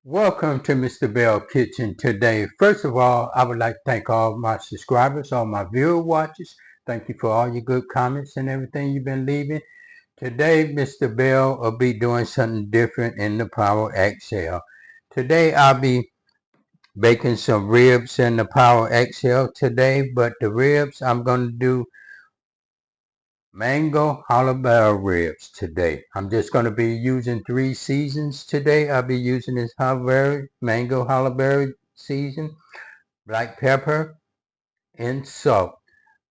Welcome to Mr. Bell Kitchen today. First of all, I would like to thank all my subscribers, all my viewer watchers. Thank you for all your good comments and everything you've been leaving. Today, Mr. Bell will be doing something different in the Power XL. Today, I'll be baking some ribs in the Power XL today, but the ribs I'm going to do Mango Habanero ribs today. I'm just going to be using 3 seasons today. I'll be using this mango habanero season, black pepper, and salt.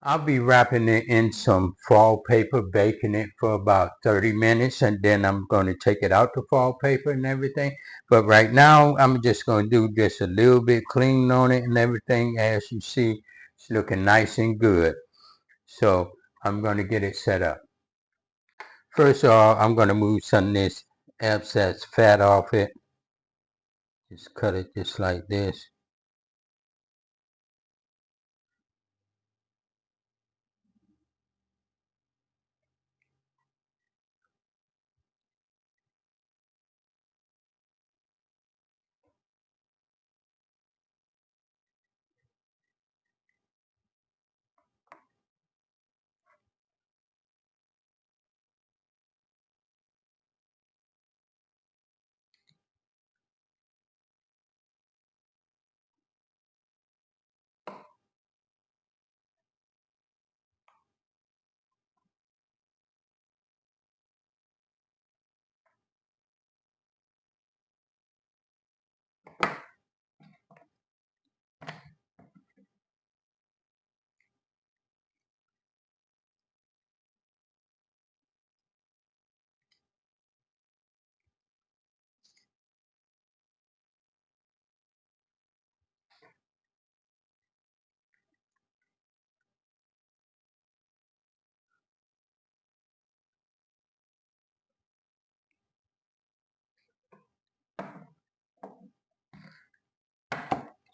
I'll be wrapping it in some foil paper, baking it for about 30 minutes, and then I'm going to take it out the foil paper and everything. But right now, I'm just going to do just a little bit clean on it and everything. As you see, it's looking nice and good. So I'm going to get it set up. First of all, I'm going to move some of this excess fat off it. Just cut it just like this.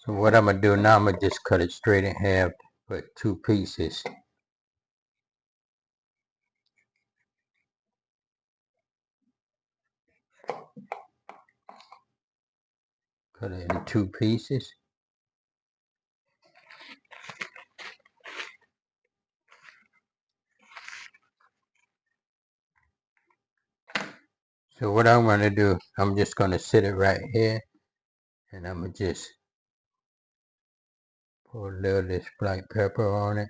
So what I'm going to do now, I'm going to just cut it straight in half, put 2 pieces. Cut it in 2 pieces. So what I'm going to do, I'm just going to sit it right here, and I'm going to just pour a little of this black pepper on it.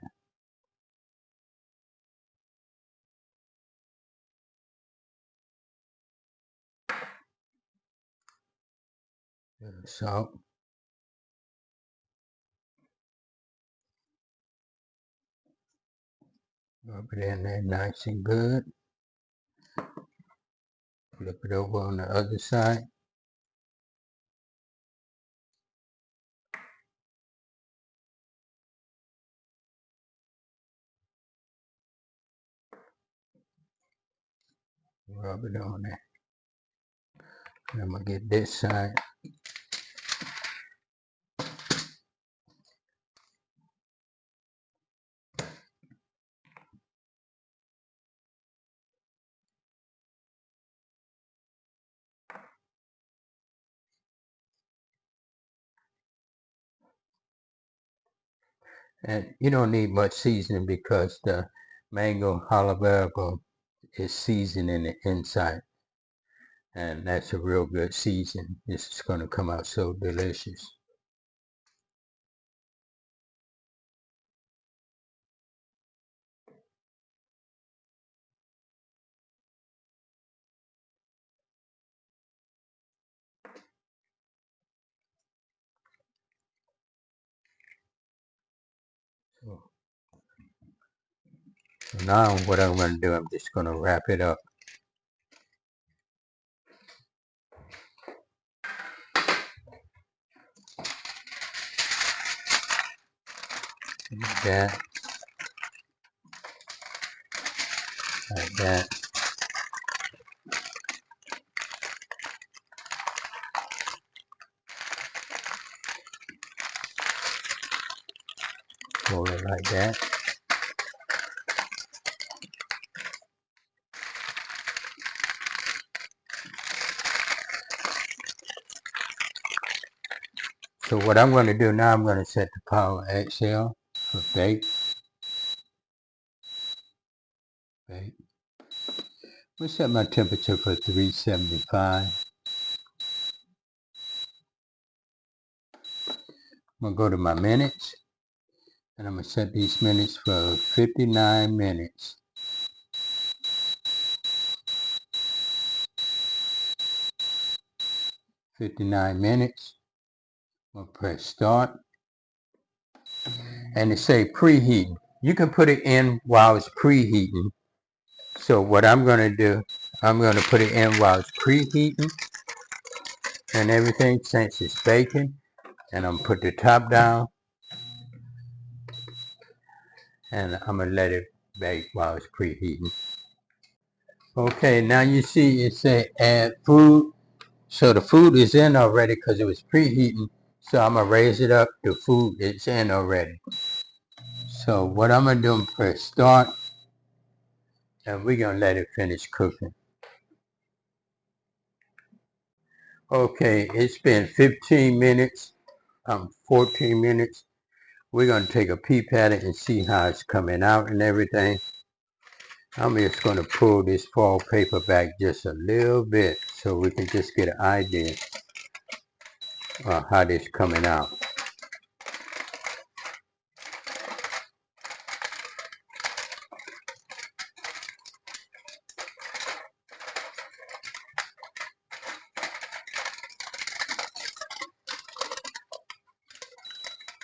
Salt. Rub it in there nice and good. Flip it over on the other side. Rub it on there. And I'm going to get this side. And you don't need much seasoning because the mango habanero is seasoned in the inside. And that's a real good season. This is going to come out so delicious. So now what I'm going to do, I'm just going to wrap it up. Like that. Like that. Fold it like that. So what I'm going to do now, I'm going to set the power XL for bake. Bake. We'll set my temperature for 375. I'm going to go to my minutes, and I'm going to set these minutes for 59 minutes. 59 minutes. I'm going to press start. And it say preheating. You can put it in while it's preheating. So what I'm going to do, I'm going to put it in while it's preheating and everything since it's baking. And I'm going to put the top down. And I'm going to let it bake while it's preheating. Okay, now you see it say add food. So the food is in already because it was preheating. So I'm going to raise it up. The food is in already. So what I'm going to do, I'm press start. And we're going to let it finish cooking. Okay, it's been 15 minutes, 14 minutes. We're going to take a peep at it and see how it's coming out and everything. I'm just going to pull this foil paper back just a little bit so we can just get an idea of how this is coming out.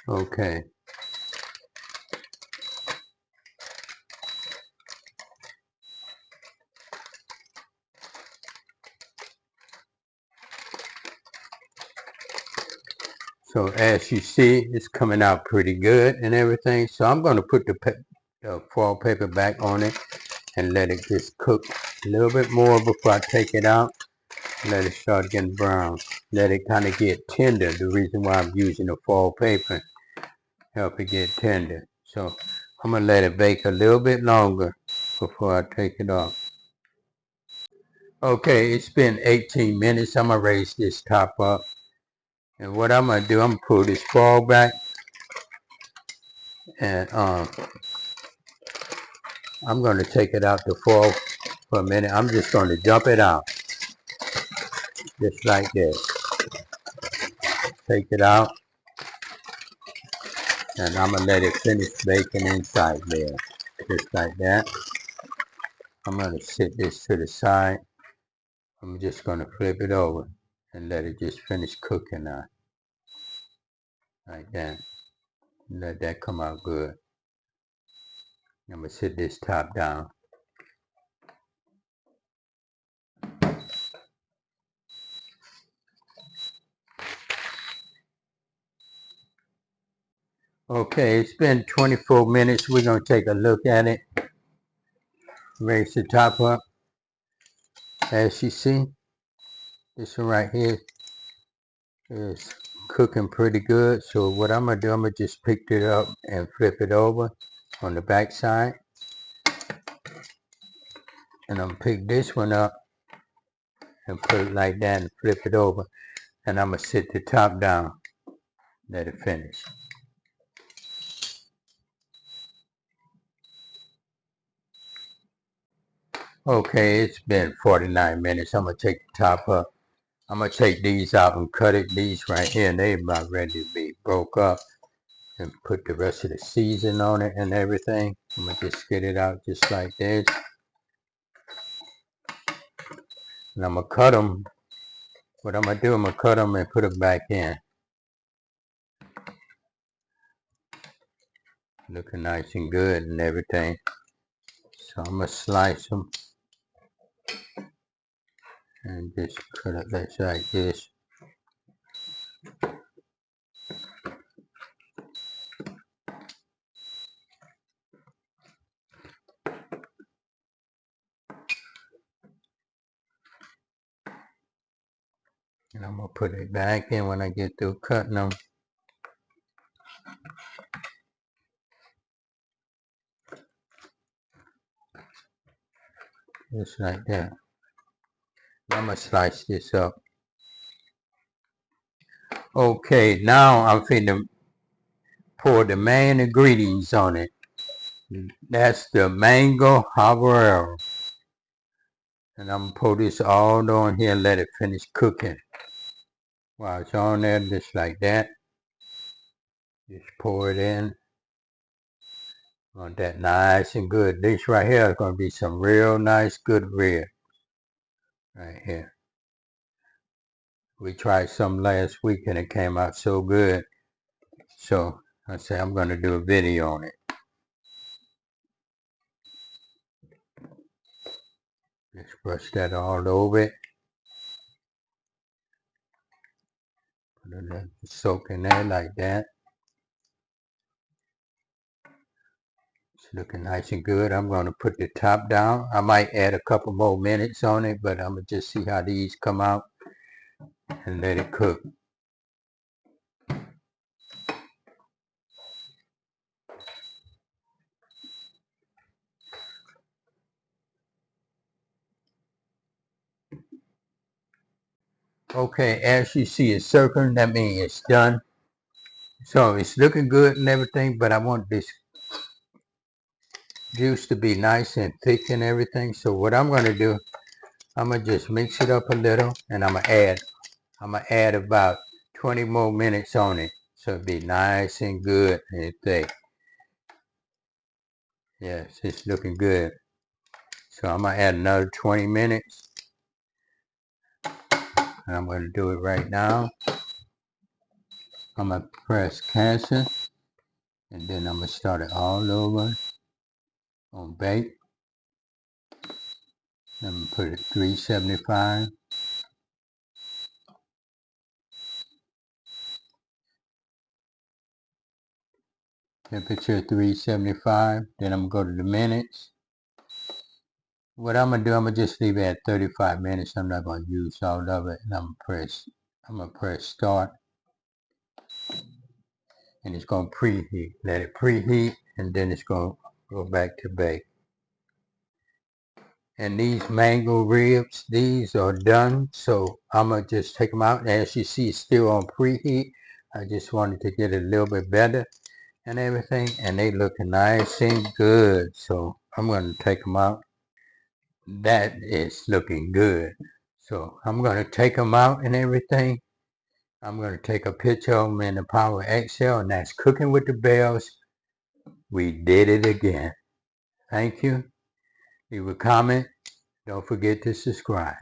Okay. So as you see, it's coming out pretty good and everything. So I'm going to put the foil paper back on it and let it just cook a little bit more before I take it out. Let it start getting brown. Let it kind of get tender. The reason why I'm using the foil paper, help it get tender. So I'm going to let it bake a little bit longer before I take it off. Okay, it's been 18 minutes. I'm going to raise this top up. And what I'm going to do, I'm going to pull this foil back. And I'm going to take it out the foil for a minute. I'm just going to dump it out. Just like this. Take it out. And I'm going to let it finish baking inside there. Just like that. I'm going to set this to the side. I'm just going to flip it over and let it just finish cooking now. Like that. Let that come out good. I'm going to set this top down. Okay, it's been 24 minutes. We're going to take a look at it. Raise the top up. As you see, this one right here is cooking pretty good. So what I'm going to do, I'm going to just pick it up and flip it over on the back side. And I'm going to pick this one up and put it like that and flip it over. And I'm going to sit the top down. Let it finish. Okay, it's been 49 minutes. I'm going to take the top up. I'm going to take these out and cut it. These right here, and they about ready to be broke up. And put the rest of the season on it and everything. I'm going to just get it out just like this. And I'm going to cut them. What I'm going to do, I'm going to cut them and put them back in. Looking nice and good and everything. So I'm going to slice them. And just cut it like this. And I'm going to put it back in when I get through cutting them. Just like that. I'm going to slice this up. Okay, now I'm finna pour the main ingredients on it. That's the Mango Habanero. And I'm gonna pour this all on here and let it finish cooking. While it's on there, just like that. Just pour it in. Want that nice and good. This right here is gonna be some real nice good rib. Right here. We tried some last week and it came out so good. So I said I'm gonna do a video on it. Just brush that all over it. Put it soak in there like that. It's looking nice and good. I'm gonna put the top down. I might add a couple more minutes on it, but I'm gonna just see how these come out and let it cook. Okay, as you see it's circling, that means it's done. So it's looking good and everything, but I want this juice to be nice and thick and everything. So what I'm gonna do, I'm gonna just mix it up a little and I'm gonna add about 20 more minutes on it. So it'll be nice and good and thick. Yes, it's looking good. So I'm gonna add another 20 minutes. And I'm gonna do it right now. I'm gonna press cancel. And then I'm gonna start it all over on bake. I'm gonna put it 375. Temperature 375. Then I'm gonna go to the minutes. What I'm gonna do, I'm gonna just leave it at 35 minutes. I'm not gonna use all of it. And I'm gonna press start. And it's gonna preheat. Let it preheat and then it's gonna go back to bake. And these mango ribs, these are done. So I'm gonna just take them out. As you see, it's still on preheat. I just wanted to get it a little bit better and everything. And they look nice and good. So I'm gonna take them out. That is looking good. So I'm gonna take them out and everything. I'm gonna take a picture of them in the Power XL, and that's Cooking with the Bells. We did it again. Thank you. Leave a comment. Don't forget to subscribe.